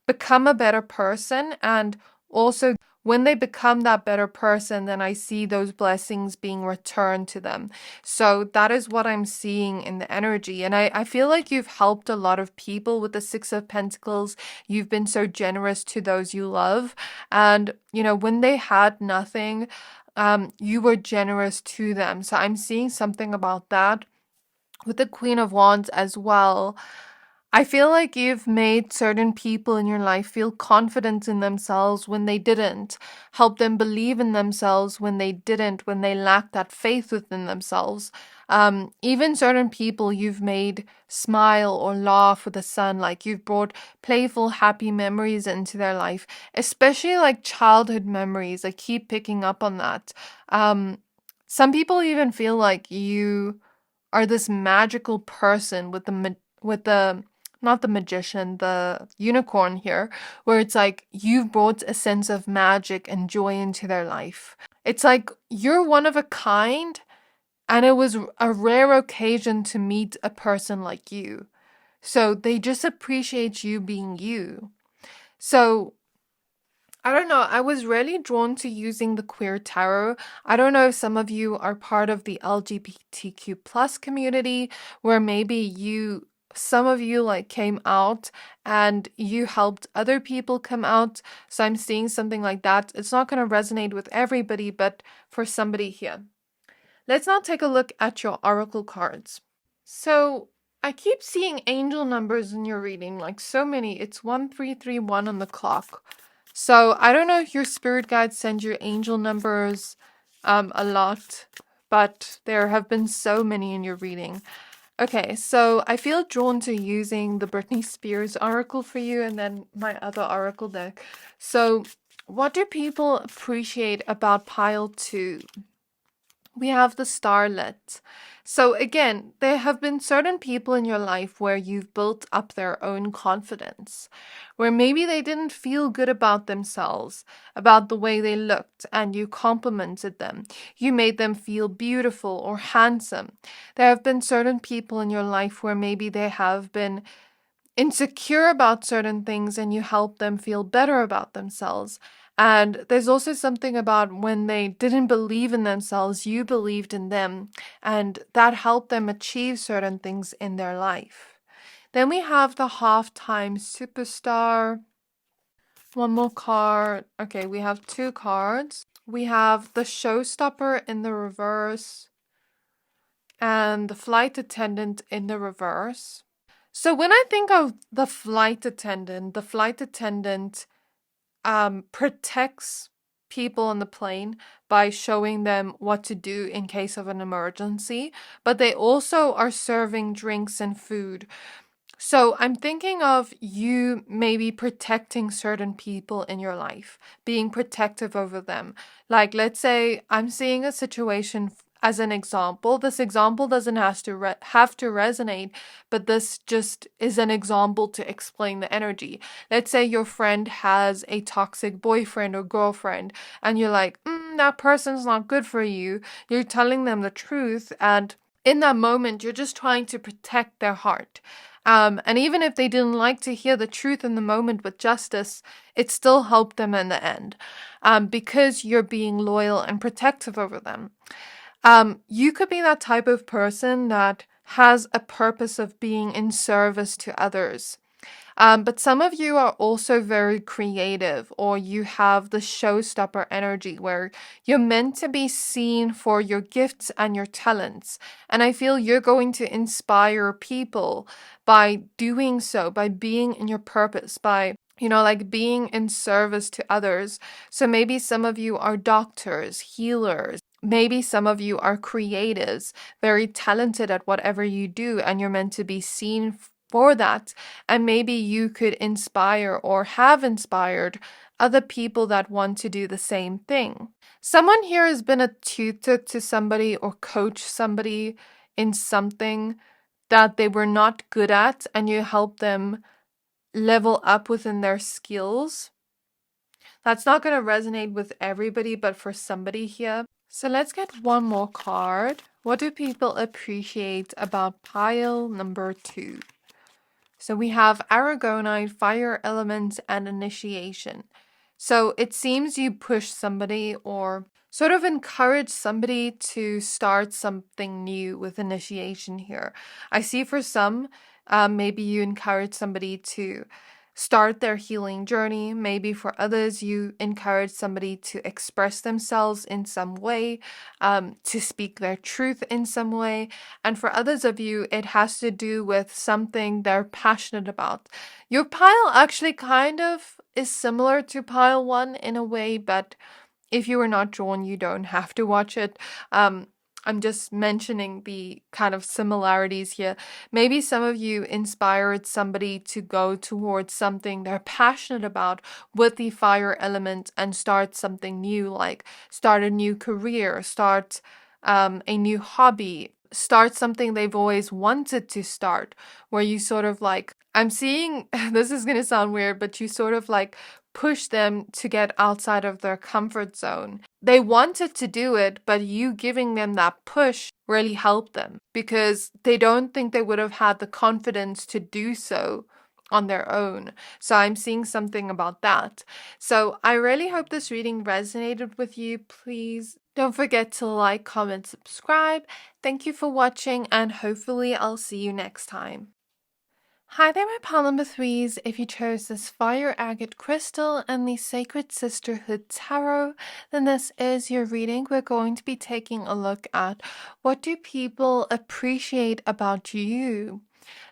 Speaker 1: become a better person. And also, when they become that better person, then I see those blessings being returned to them. So that is what I'm seeing in the energy. And I feel like you've helped a lot of people with the Six of Pentacles. You've been so generous to those you love. And, you know, when they had nothing, you were generous to them. So I'm seeing something about that with the Queen of Wands as well. I feel like you've made certain people in your life feel confident in themselves when they didn't. Help them believe in themselves when they didn't, when they lacked that faith within themselves. Even certain people you've made smile or laugh with the sun, like you've brought playful, happy memories into their life, especially like childhood memories. I keep picking up on that. Some people even feel like you are this magical person with the not the magician, the unicorn here, where it's like you've brought a sense of magic and joy into their life. It's like you're one of a kind, and it was a rare occasion to meet a person like you. So they just appreciate you being you. So I don't know, I was really drawn to using the queer tarot. I don't know if some of you are part of the LGBTQ plus community, where maybe some of you like came out and you helped other people come out. So I'm seeing something like that. It's not going to resonate with everybody, but for somebody here. Let's now take a look at your oracle cards. So I keep seeing angel numbers in your reading, like so many. It's 1331 on the clock. So I don't know if your spirit guides send you angel numbers a lot, but there have been so many in your reading. Okay, so I feel drawn to using the Britney Spears oracle for you and then my other oracle deck. So what do people appreciate about pile 2? we have the starlet. So again, there have been certain people in your life where you've built up their own confidence, where maybe they didn't feel good about themselves, about the way they looked, and you complimented them. You made them feel beautiful or handsome. There have been certain people in your life where maybe they have been insecure about certain things and you help them feel better about themselves. And there's also something about when they didn't believe in themselves, you believed in them, and that helped them achieve certain things in their life. Then we have the halftime superstar. One more card. Okay, we have 2 cards. We have the showstopper in the reverse and the flight attendant in the reverse. So when I think of the flight attendant protects people on the plane by showing them what to do in case of an emergency, but they also are serving drinks and food. So I'm thinking of you maybe protecting certain people in your life, being protective over them. Like, let's say I'm seeing a situation as an example. This example doesn't have to resonate, but this just is an example to explain the energy. Let's say your friend has a toxic boyfriend or girlfriend, and you're like, that person's not good for you. You're telling them the truth, and in that moment, you're just trying to protect their heart. And even if they didn't like to hear the truth in the moment with justice, it still helped them in the end, because you're being loyal and protective over them. You could be that type of person that has a purpose of being in service to others. But some of you are also very creative, or you have the showstopper energy where you're meant to be seen for your gifts and your talents. And I feel you're going to inspire people by doing so, by being in your purpose, by like being in service to others. So maybe some of you are doctors, healers. Maybe some of you are creatives, very talented at whatever you do, and you're meant to be seen for that. And maybe you could inspire or have inspired other people that want to do the same thing. Someone here has been a tutor to somebody or coach somebody in something that they were not good at, and you help them level up within their skills. That's not going to resonate with everybody, but for somebody here. So let's get one more card. What do people appreciate about pile number 2? So we have Aragonite, fire element, and initiation. So it seems you push somebody or sort of encourage somebody to start something new with initiation here. I see for some, maybe you encourage somebody to start their healing journey. Maybe for others, you encourage somebody to express themselves in some way, to speak their truth in some way. And for others of you, it has to do with something they're passionate about. Your pile actually kind of is similar to pile 1 in a way, but if you were not drawn, you don't have to watch it. I'm just mentioning the kind of similarities here. Maybe some of you inspired somebody to go towards something they're passionate about with the fire element and start something new, like start a new career, start a new hobby, start something they've always wanted to start, where you sort of like, I'm seeing, this is going to sound weird, but you sort of like push them to get outside of their comfort zone. They wanted to do it, but you giving them that push really helped them because they don't think they would have had the confidence to do so on their own. So I'm seeing something about that. So I really hope this reading resonated with you. Please don't forget to like, comment, subscribe. Thank you for watching, and hopefully I'll see you next time. Hi there, my pile number 3s. If you chose this fire agate crystal and the Sacred Sisterhood tarot, then this is your reading. We're going to be taking a look at what do people appreciate about you.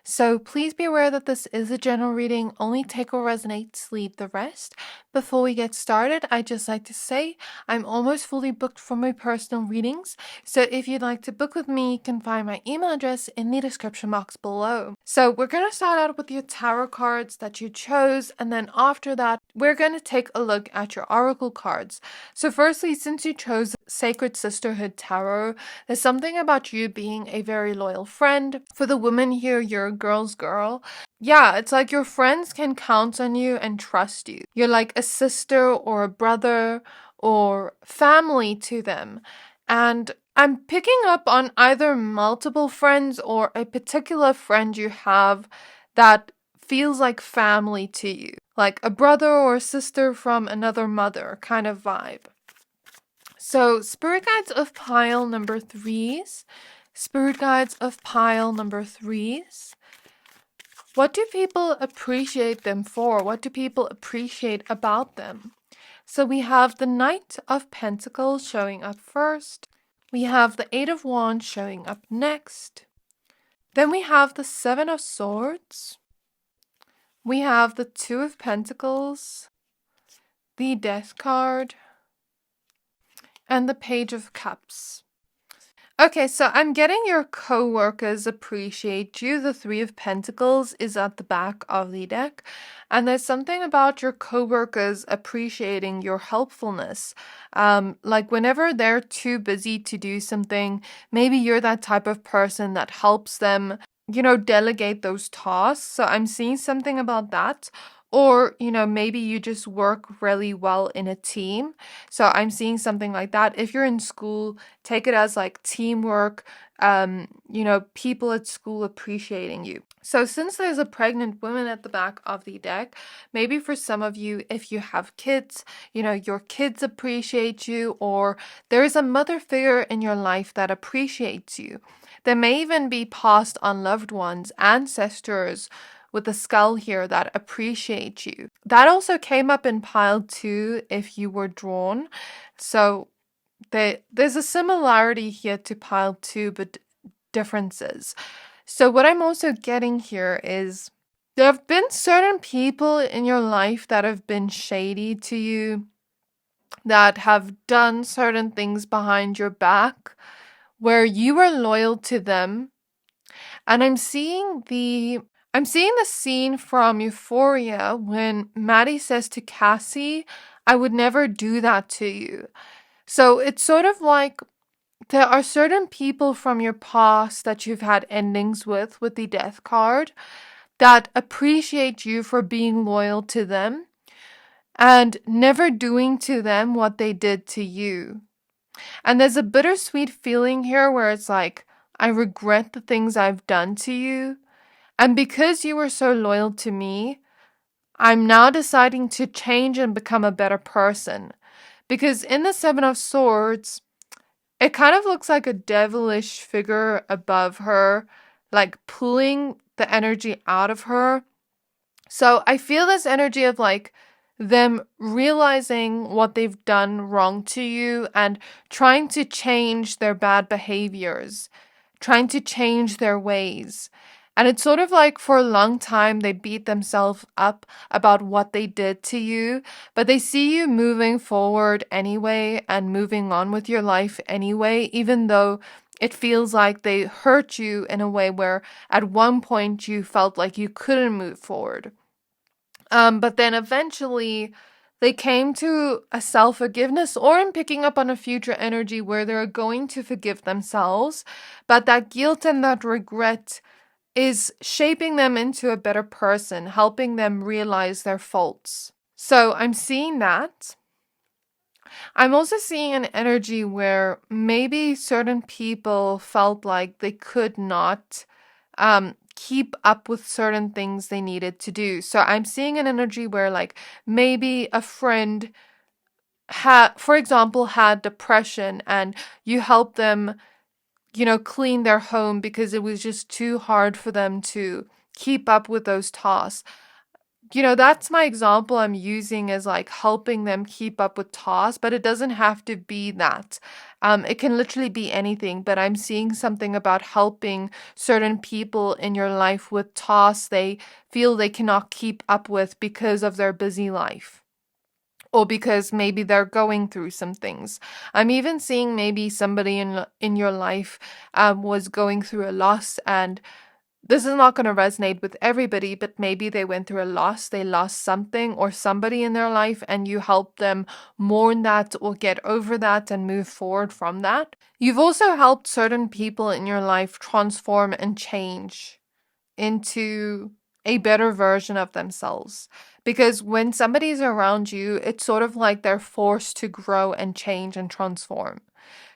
Speaker 1: So please be aware that this is a general reading. Only take what resonates, leave the rest. Before we get started, I'd just like to say I'm almost fully booked for my personal readings. So if you'd like to book with me, you can find my email address in the description box below. So we're going to start out with your tarot cards that you chose, and then after that, we're going to take a look at your oracle cards. So firstly, since you chose Sacred Sisterhood Tarot, there's something about you being a very loyal friend. For the woman here, you're a girl's girl. Yeah, it's like your friends can count on you and trust you. You're like a sister or a brother or family to them. And I'm picking up on either multiple friends or a particular friend you have that feels like family to you. Like a brother or a sister from another mother kind of vibe. So, Spirit Guides of Pile number 3s. Spirit Guides of Pile number 3s. What do people appreciate them for? What do people appreciate about them? So we have the Knight of Pentacles showing up first. We have the Eight of Wands showing up next. Then we have the Seven of Swords. We have the Two of Pentacles, the Death card, and the Page of Cups. Okay, so I'm getting your co-workers appreciate you. The Three of Pentacles is at the back of the deck. And there's something about your co-workers appreciating your helpfulness. Like whenever they're too busy to do something, maybe you're that type of person that helps them, delegate those tasks. So I'm seeing something about that. Or, maybe you just work really well in a team. So I'm seeing something like that. If you're in school, take it as like teamwork, people at school appreciating you. So since there's a pregnant woman at the back of the deck, maybe for some of you, if you have kids, your kids appreciate you, or there is a mother figure in your life that appreciates you. There may even be passed on loved ones, ancestors, with the skull here that appreciate you. That also came up in pile 2 if you were drawn. So there's a similarity here to pile 2, but differences. So what I'm also getting here is there have been certain people in your life that have been shady to you, that have done certain things behind your back, where you were loyal to them. And I'm seeing the scene from Euphoria when Maddie says to Cassie, I would never do that to you. So it's sort of like there are certain people from your past that you've had endings with the Death card, that appreciate you for being loyal to them and never doing to them what they did to you. And there's a bittersweet feeling here where it's like, I regret the things I've done to you. And because you were so loyal to me, I'm now deciding to change and become a better person. Because in the Seven of Swords, it kind of looks like a devilish figure above her, like pulling the energy out of her. So I feel this energy of like them realizing what they've done wrong to you and trying to change their bad behaviors, trying to change their ways. And it's sort of like for a long time they beat themselves up about what they did to you, but they see you moving forward anyway and moving on with your life anyway, even though it feels like they hurt you in a way where at one point you felt like you couldn't move forward. But then eventually they came to a self-forgiveness, or in picking up on a future energy where they're going to forgive themselves, but that guilt and that regret is shaping them into a better person, helping them realize their faults. So I'm seeing that. I'm also seeing an energy where maybe certain people felt like they could not keep up with certain things they needed to do. So I'm seeing an energy where like maybe a friend for example, had depression and you helped them clean their home because it was just too hard for them to keep up with those tasks. That's my example I'm using as like helping them keep up with tasks, but it doesn't have to be that. It can literally be anything, but I'm seeing something about helping certain people in your life with tasks they feel they cannot keep up with because of their busy life. Or because maybe they're going through some things. I'm even seeing maybe somebody in your life was going through a loss, and this is not going to resonate with everybody, but maybe they went through a loss, they lost something or somebody in their life, and you helped them mourn that or get over that and move forward from that. You've also helped certain people in your life transform and change into a better version of themselves. Because when somebody's around you, it's sort of like they're forced to grow and change and transform.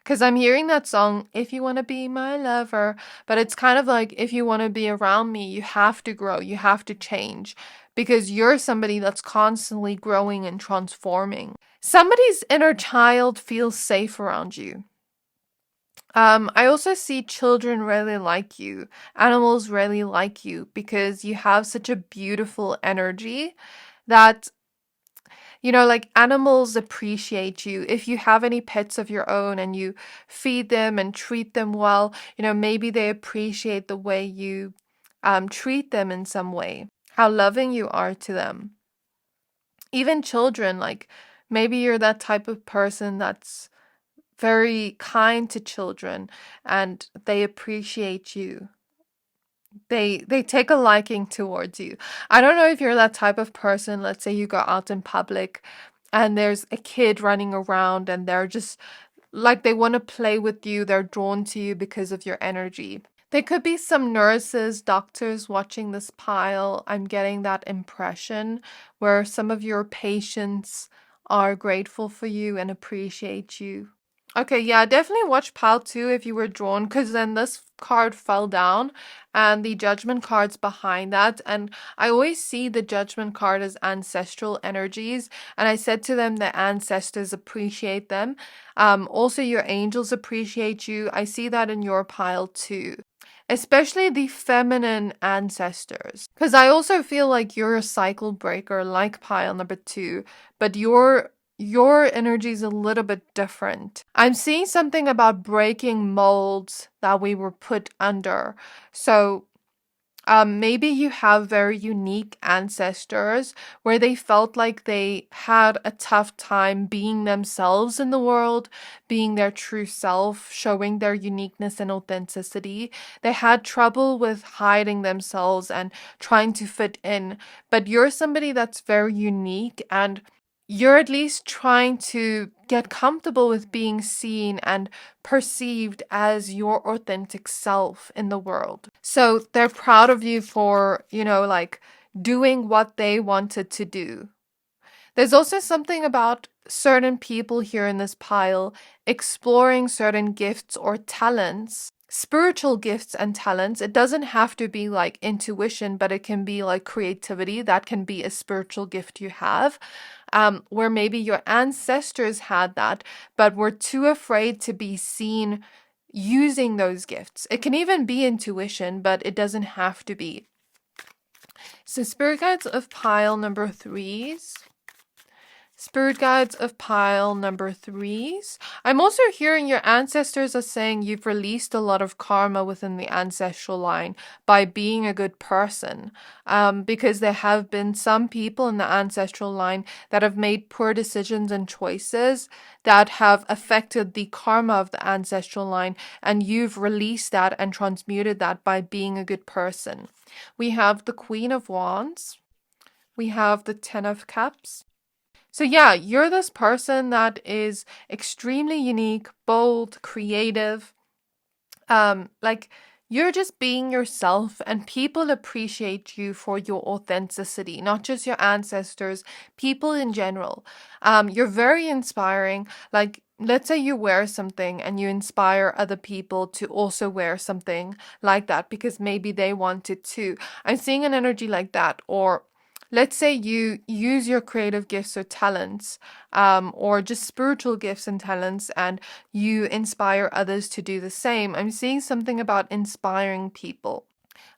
Speaker 1: Because I'm hearing that song, If You Want to Be My Lover, but it's kind of like, if you want to be around me, you have to grow, you have to change, because you're somebody that's constantly growing and transforming. Somebody's inner child feels safe around you. I also see children really like you, animals really like you, because you have such a beautiful energy that, like animals appreciate you. If you have any pets of your own and you feed them and treat them well, maybe they appreciate the way you treat them in some way, how loving you are to them. Even children, like maybe you're that type of person that's very kind to children and they appreciate you. They take a liking towards you. I don't know if you're that type of person. Let's say you go out in public and there's a kid running around and they're just like they want to play with you. They're drawn to you because of your energy. There could be some nurses, doctors watching this pile. I'm getting that impression where some of your patients are grateful for you and appreciate you. Okay, yeah, definitely watch pile 2 if you were drawn, because then this card fell down and the judgment card's behind that. And I always see the judgment card as ancestral energies. And I said to them that ancestors appreciate them. Also, your angels appreciate you. I see that in your pile too. Especially the feminine ancestors. Because I also feel like you're a cycle breaker like pile number 2, but your energy is a little bit different. I'm seeing something about breaking molds that we were put under. So maybe you have very unique ancestors where they felt like they had a tough time being themselves in the world, being their true self, showing their uniqueness and authenticity. They had trouble with hiding themselves and trying to fit in. But you're somebody that's very unique, and you're at least trying to get comfortable with being seen and perceived as your authentic self in the world. So they're proud of you for, like doing what they wanted to do. There's also something about certain people here in this pile exploring certain gifts or talents. Spiritual gifts and talents. It doesn't have to be like intuition, but it can be like creativity. That can be a spiritual gift you have, where maybe your ancestors had that, but were too afraid to be seen using those gifts. It can even be intuition, but it doesn't have to be. So spirit guides of pile number 3s. Spirit guides of pile number 3s. I'm also hearing your ancestors are saying you've released a lot of karma within the ancestral line by being a good person. Because there have been some people in the ancestral line that have made poor decisions and choices that have affected the karma of the ancestral line, and you've released that and transmuted that by being a good person. We have the Queen of Wands. We have the Ten of Cups. So yeah, you're this person that is extremely unique, bold, creative. Like you're just being yourself, and people appreciate you for your authenticity, not just your ancestors, people in general. You're very inspiring. Like let's say you wear something and you inspire other people to also wear something like that because maybe they want it too. I'm seeing an energy like that. Or let's say you use your creative gifts or talents, or just spiritual gifts and talents, and you inspire others to do the same. I'm seeing something about inspiring people.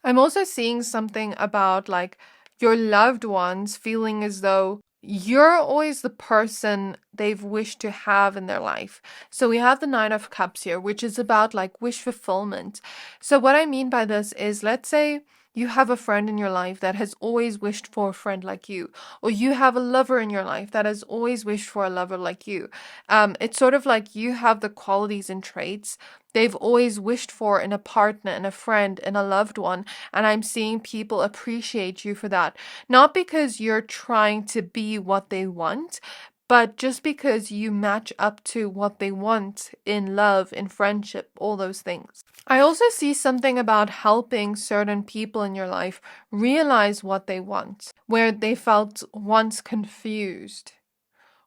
Speaker 1: I'm also seeing something about like your loved ones feeling as though you're always the person they've wished to have in their life. So we have the Nine of Cups here, which is about like wish fulfillment. So what I mean by this is, let's say you have a friend in your life that has always wished for a friend like you, or you have a lover in your life that has always wished for a lover like you. It's sort of like you have the qualities and traits they've always wished for in a partner, in a friend, in a loved one. And I'm seeing people appreciate you for that. Not because you're trying to be what they want, but just because you match up to what they want in love, in friendship, all those things. I also see something about helping certain people in your life realize what they want, where they felt once confused.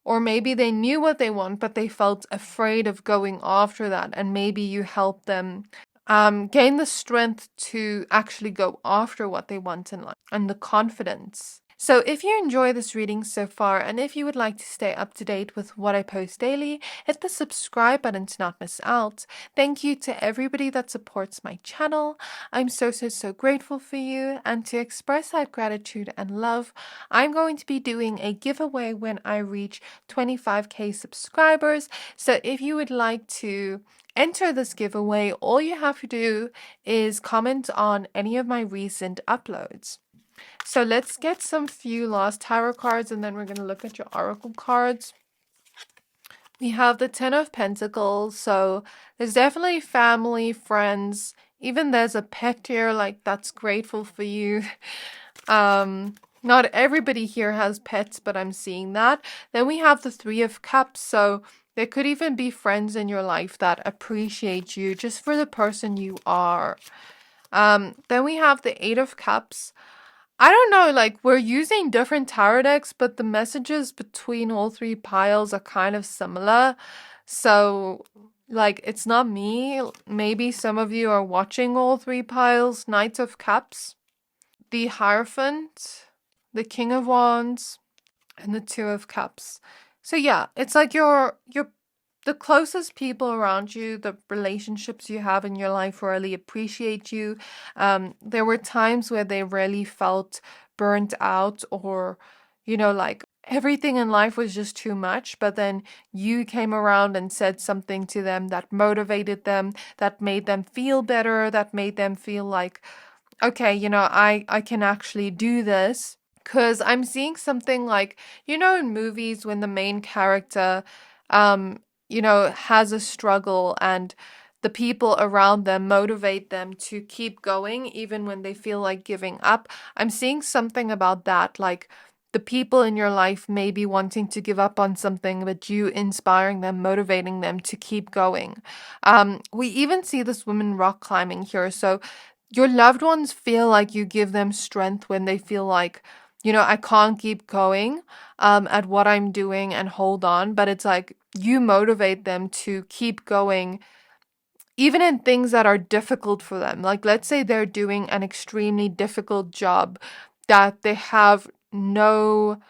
Speaker 1: Or maybe they knew what they want, but they felt afraid of going after that. And maybe you help them gain the strength to actually go after what they want in life and the confidence. So if you enjoy this reading so far, and if you would like to stay up to date with what I post daily, hit the subscribe button to not miss out. Thank you to everybody that supports my channel. I'm so grateful for you. And to express that gratitude and love, I'm going to be doing a giveaway when I reach 25k subscribers. So if you would like to enter this giveaway, all you have to do is comment on any of my recent uploads. So let's get some few lost tarot cards, and then we're going to look at your oracle cards. We have the Ten of Pentacles, so there's definitely family, friends, even there's a pet here, like that's grateful for you. Not everybody here has pets, but I'm seeing that. Then we have the Three of Cups, so there could even be friends in your life that appreciate you just for the person you are. Then we have the Eight of Cups. I don't know, like we're using different tarot decks, but the messages between all three piles are kind of similar. So, like, it's not me. Maybe some of you are watching all three piles. Knight of Cups, the Hierophant, the King of Wands, and the Two of Cups. So yeah, it's like you're the closest people around you, the relationships you have in your life really appreciate you. There were times where they really felt burnt out, or, you know, like everything in life was just too much. But then you came around and said something to them that motivated them, that made them feel better, that made them feel like, okay, you know, I can actually do this. Because I'm seeing something like, you know, in movies when the main character, you know, has a struggle and the people around them motivate them to keep going even when they feel like giving up. I'm seeing something about that, like the people in your life may be wanting to give up on something, but you inspiring them, motivating them to keep going. We even see this woman rock climbing here. So your loved ones feel like you give them strength when they feel like, you know, I can't keep going at what I'm doing and hold on. But it's like you motivate them to keep going, even in things that are difficult for them. Like, let's say they're doing an extremely difficult job that they have no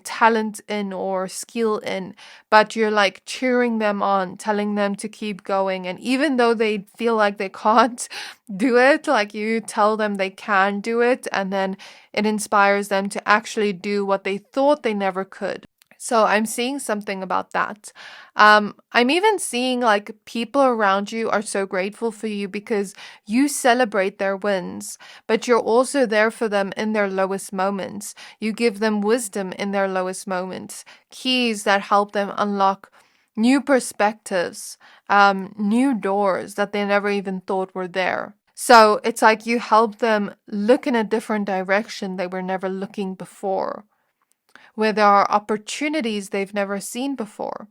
Speaker 1: talent in or skill in, but you're like cheering them on, telling them to keep going. And even though they feel like they can't do it, like you tell them they can do it, and then it inspires them to actually do what they thought they never could. So I'm seeing something about that. I'm even seeing like people around you are so grateful for you because you celebrate their wins, but you're also there for them in their lowest moments. You give them wisdom in their lowest moments, keys that help them unlock new perspectives, new doors that they never even thought were there. So it's like you help them look in a different direction they were never looking before, where there are opportunities they've never seen before.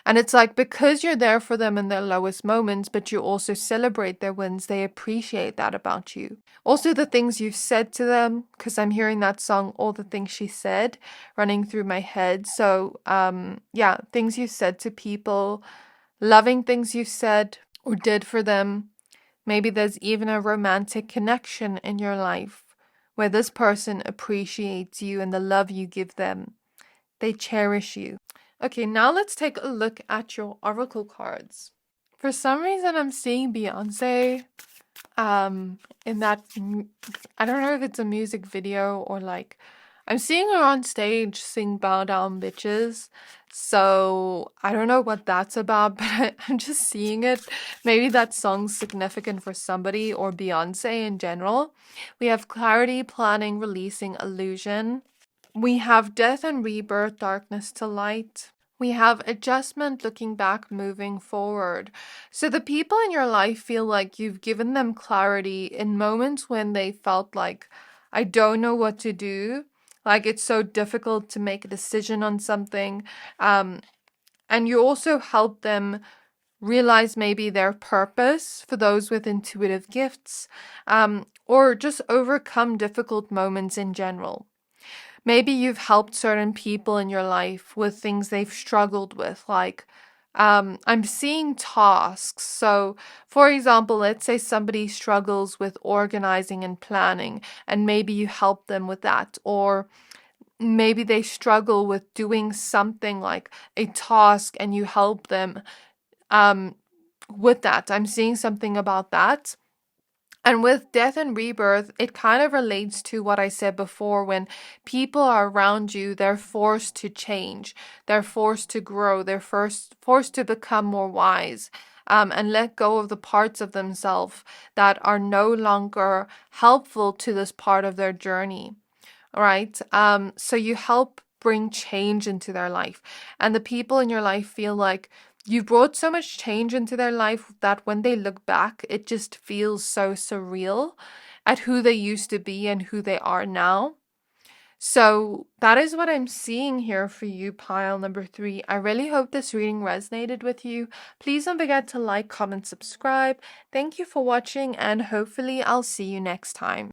Speaker 1: And it's like, because you're there for them in their lowest moments, but you also celebrate their wins, they appreciate that about you. Also, the things you've said to them, because I'm hearing that song, All the Things She Said, running through my head. So, yeah, things you said to people, loving things you said or did for them. Maybe there's even a romantic connection in your life where this person appreciates you and the love you give them. They cherish you. Okay, now let's take a look at your oracle cards. For some reason, I'm seeing Beyonce in that, I don't know if it's a music video or like I'm seeing her on stage sing Bow Down Bitches. So I don't know what that's about, but I'm just seeing it. Maybe that song's significant for somebody or Beyonce in general. We have clarity, planning, releasing, illusion. We have death and rebirth, darkness to light. We have adjustment, looking back, moving forward. So the people in your life feel like you've given them clarity in moments when they felt like, I don't know what to do. Like it's so difficult to make a decision on something. And you also help them realize maybe their purpose for those with intuitive gifts, or just overcome difficult moments in general. Maybe you've helped certain people in your life with things they've struggled with, like I'm seeing tasks. So, for example, let's say somebody struggles with organizing and planning, and maybe you help them with that. Or maybe they struggle with doing something like a task and you help them with that. I'm seeing something about that. And with death and rebirth, it kind of relates to what I said before. When people are around you, they're forced to change, they're forced to grow, they're forced to become more wise, and let go of the parts of themselves that are no longer helpful to this part of their journey. All right. So you help bring change into their life. And the people in your life feel like you brought so much change into their life that when they look back, it just feels so surreal at who they used to be and who they are now. So that is what I'm seeing here for you, pile number 3. I really hope this reading resonated with you. Please don't forget to like, comment, subscribe. Thank you for watching, and hopefully I'll see you next time.